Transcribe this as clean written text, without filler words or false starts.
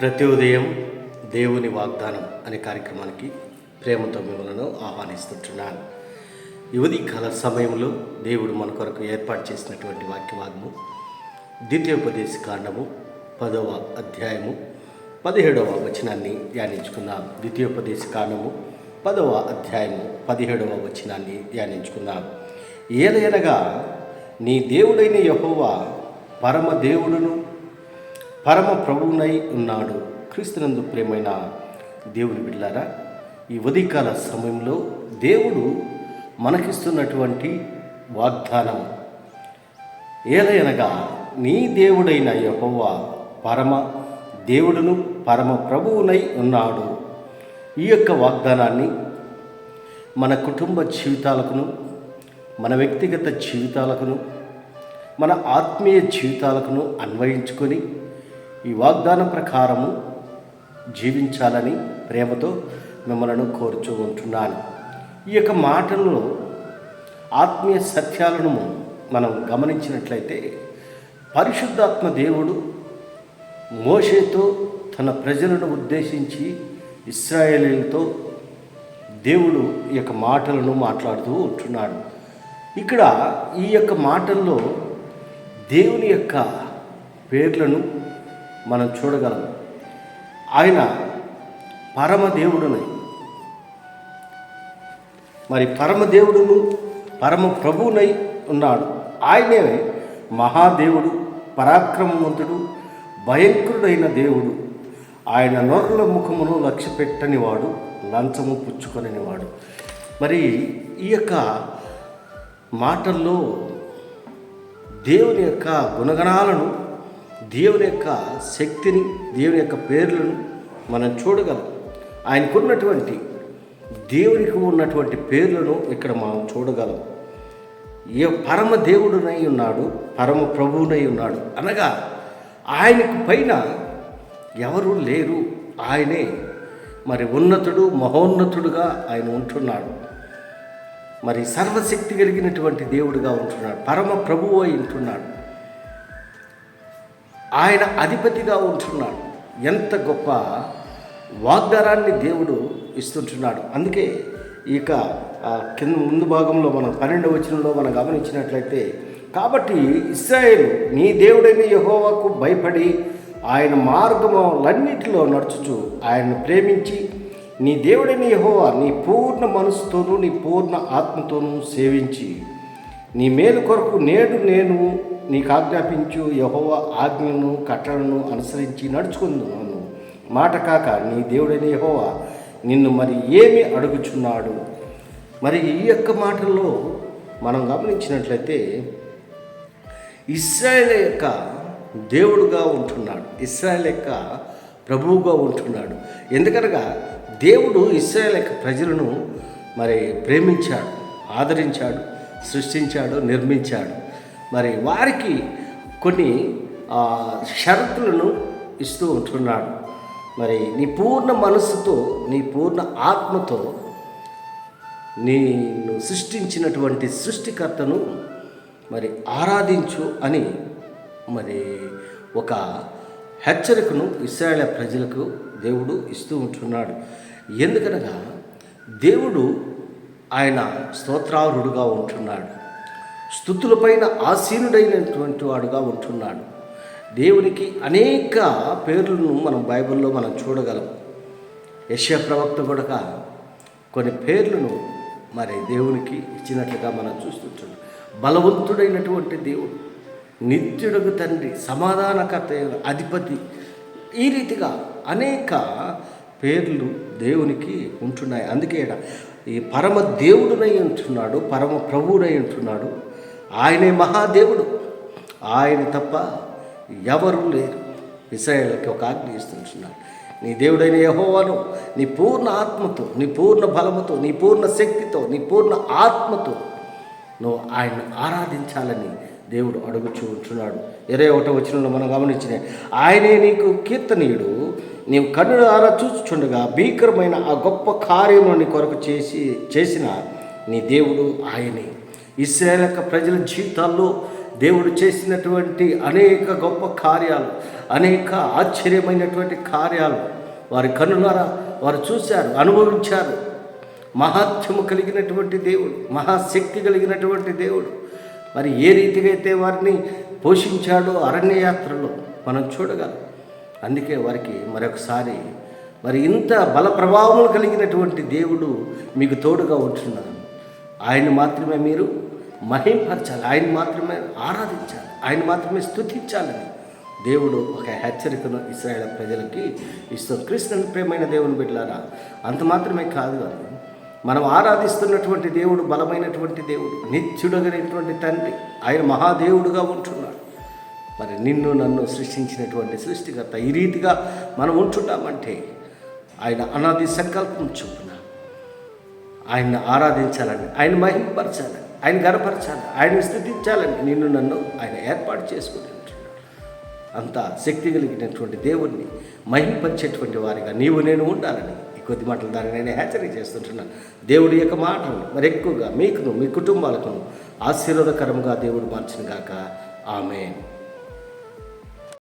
ప్రతి ఉదయం దేవుని వాగ్దానం అనే కార్యక్రమానికి ప్రేమతో మిమ్మల్ని ఆహ్వానిస్తుంటున్నాను. ఈ ఉదయకాల సమయంలో దేవుడు మన కొరకు ఏర్పాటు చేసినటువంటి వాక్యభాగము ద్వితీయోపదేశకాండము 10వ అధ్యాయము 17వ వచనాన్ని ధ్యానించుకుందాం. ద్వితీయోపదేశకాండము 10వ అధ్యాయము 17వ వచనాన్ని ధ్యానించుకుందాం. ఏలయనగా నీ దేవుడైన యెహోవా పరమ దేవుడును పరమ ప్రభువునై ఉన్నాడు. క్రీస్తునందు ప్రియమైన దేవుని బిడ్డలారా, ఈ ఉదయకాల సమయంలో దేవుడు మనకిస్తున్నటువంటి వాగ్దానం ఏలయనగా నీ దేవుడైన యెహోవా పరమ దేవుడును పరమ ప్రభువునై ఉన్నాడు. ఈ యొక్క వాగ్దానాన్ని మన కుటుంబ జీవితాలకును, మన వ్యక్తిగత జీవితాలకును, మన ఆత్మీయ జీవితాలకును అన్వయించుకొని ఈ వాగ్దానం ప్రకారము జీవించాలని ప్రేమతో మిమ్మల్ని కోరుచూ ఉంటున్నాను. ఈ యొక్క మాటల్లో ఆత్మీయ సత్యాలను మనం గమనించినట్లయితే పరిశుద్ధాత్మ దేవుడు మోషేతో తన ప్రజలను ఉద్దేశించి ఇశ్రాయేలీలతో దేవుడు ఈ యొక్క మాటలను మాట్లాడుతూ ఉంటున్నాడు. ఇక్కడ ఈ యొక్క మాటల్లో దేవుని యొక్క పేర్లను మనం చూడగలం. ఆయన పరమదేవుడునై, మరి పరమదేవుడును పరమ ప్రభువునై ఉన్నాడు. ఆయనే మహాదేవుడు, పరాక్రమవంతుడు, భయంకరుడైన దేవుడు. ఆయన నొర్రుల ముఖమును లక్ష్య పెట్టనివాడు, లంచము పుచ్చుకొనివాడు. మరి ఈ యొక్క మాటల్లో దేవుని యొక్క గుణగణాలను, దేవుని యొక్క శక్తిని, దేవుని యొక్క పేర్లను మనం చూడగలం. ఆయనకున్నటువంటి దేవునికి ఉన్నటువంటి పేర్లను ఇక్కడ మనం చూడగలం. ఏ పరమ దేవుడునై ఉన్నాడు, పరమ ప్రభువునై ఉన్నాడు అనగా ఆయనకు పైన ఎవరు లేరు. ఆయనే మరి ఉన్నతుడు, మహోన్నతుడుగా ఆయన ఉంటున్నాడు. మరి సర్వశక్తి కలిగినటువంటి దేవుడుగా ఉంటున్నాడు. పరమ ప్రభువు అయి ఉంటున్నాడు. ఆయన అధిపతిగా ఉంటున్నాడు. ఎంత గొప్ప వాగ్దానాన్ని దేవుడు ఇస్తుంటున్నాడు. అందుకే ఇక కింద ముందు భాగంలో మనం 12వ వచనంలో మనం గమనించినట్లయితే, కాబట్టి ఇశ్రాయేలు నీ దేవుడైన యెహోవాకు భయపడి ఆయన మార్గములన్నిటిలో నడుచుచు ఆయన్ను ప్రేమించి నీ దేవుడైన యెహోవా నీ పూర్ణ మనసుతోనూ నీ పూర్ణ ఆత్మతోనూ సేవించి నీ మేలు కొరకు నేడు నేను నీకు ఆజ్ఞాపించు యెహోవా ఆజ్ఞను కట్టడను అనుసరించి నడుచుకుందును. మాట కాక నీ దేవుడైన యెహోవా నిన్ను మరి ఏమి అడుగుచున్నాడు. మరి ఈ యొక్క మాటల్లో మనం గమనించినట్లయితే ఇశ్రాయేలు యొక్క దేవుడుగా ఉంటున్నాడు, ఇశ్రాయేలు యొక్క ప్రభువుగా ఉంటున్నాడు. ఎందుకనగా దేవుడు ఇశ్రాయేలు యొక్క ప్రజలను మరి ప్రేమించాడు, ఆదరించాడు, సృష్టించాడు, నిర్మించాడు. మరి వారికి కొన్ని షరతులను ఇస్తూ ఉంటున్నాడు. మరి నీ పూర్ణ మనస్సుతో, నీ పూర్ణ ఆత్మతో నేను సృష్టించినటువంటి సృష్టికర్తను మరి ఆరాధించు అని మరి ఒక హెచ్చరికను ఇశ్రాయేలు ప్రజలకు దేవుడు ఇస్తూ ఉంటున్నాడు. ఎందుకనగా దేవుడు ఆయన స్తోత్రార్హుడుగా ఉంటున్నాడు, స్తుతులపైన ఆసీనుడైనటువంటి వాడుగా ఉంటున్నాడు. దేవునికి అనేక పేర్లను మనం బైబిల్లో మనం చూడగలం. యెషయా ప్రవక్త కూడా కొన్ని పేర్లను మరి దేవునికి ఇచ్చినట్లుగా మనం చూస్తుంటున్నాం. బలవంతుడైనటువంటి దేవుడు, నిత్యుడగు తండ్రి, సమాధానకర్త, అధిపతి, ఈ రీతిగా అనేక పేర్లు దేవునికి ఉంటున్నాయి. అందుకే ఈ పరమ దేవుడునై ఉంటున్నాడు, పరమ ప్రభువునై ఉంటున్నాడు. ఆయనే మహాదేవుడు, ఆయన తప్ప ఎవరు లేరు. ఇశ్రాయేలుకి ఒక ఆజ్ఞ ఇస్తుంటున్నాడు. నీ దేవుడైన యెహోవాను నీ పూర్ణ ఆత్మతో, నీ పూర్ణ బలముతో, నీ పూర్ణ శక్తితో, నీ పూర్ణ ఆత్మతో నువ్వు ఆయన్ని ఆరాధించాలని దేవుడు అడుగుచూ ఉంటున్నాడు. 21వ వచనంలో మనం గమనించిన ఆయనే నీకు కీర్తనీయుడు, నీవు కన్నులారా చూచుచుండగా భీకరమైన ఆ గొప్ప కార్యమును నీ కొరకు చేసిన నీ దేవుడు ఆయనే. ఇశ్రాయేలు ప్రజల జీవితాల్లో దేవుడు చేసినటువంటి అనేక గొప్ప కార్యాలు, అనేక ఆశ్చర్యమైనటువంటి కార్యాలు వారి కనులారా వారు చూశారు, అనుభవించారు. మహాత్యము కలిగినటువంటి దేవుడు, మహాశక్తి కలిగినటువంటి దేవుడు మరి ఏ రీతిగా అయితే వారిని పోషించాడో అరణ్యయాత్రలో మనం చూడగలం. అందుకే వారికి మరొకసారి మరి ఇంత బల ప్రభావం కలిగినటువంటి దేవుడు మీకు తోడుగా ఉంటున్నాడు. ఆయన మాత్రమే మీరు మహింపరచాలి, ఆయన మాత్రమే ఆరాధించాలి, ఆయన మాత్రమే స్తుతించాలని దేవుడు ఒక హెచ్చరికను ఇశ్రాయేలు ప్రజలకి ఇస్తూ, క్రీస్తుని ప్రేమైన దేవుని బిడ్డలారా, అంత మాత్రమే కాదు అని మనం ఆరాధిస్తున్నటువంటి దేవుడు బలమైనటువంటి దేవుడు, నిత్యుడగైనటువంటి తండ్రి, ఆయన మహాదేవుడుగా ఉంటున్నాడు. మరి నిన్ను నన్ను సృష్టించినటువంటి సృష్టికర్త ఈ రీతిగా మనం ఉంటున్నామంటే ఆయన అనాది సంకల్పం చొప్పున ఆయన్ని ఆరాధించాలని, ఆయన మహింపరచాలని, ఆయన గణపరచాలని, ఆయన స్తుతించాలని నిన్ను నన్ను ఆయన ఏర్పాటు చేసుకుని ఉంటున్నాడు. అంత శక్తి కలిగినటువంటి దేవుణ్ణి మహింపరిచేటువంటి వారిగా నీవు నేను ఉండాలని ఈ కొద్ది మాటలు దాన్ని నేను హెచ్చరిక చేస్తుంటున్నాను. దేవుడి యొక్క మాటలు మరి ఎక్కువగా మీకును మీ కుటుంబాలకు ఆశీర్వాదకరంగా దేవుడు మార్చిన గాక. ఆమేన్.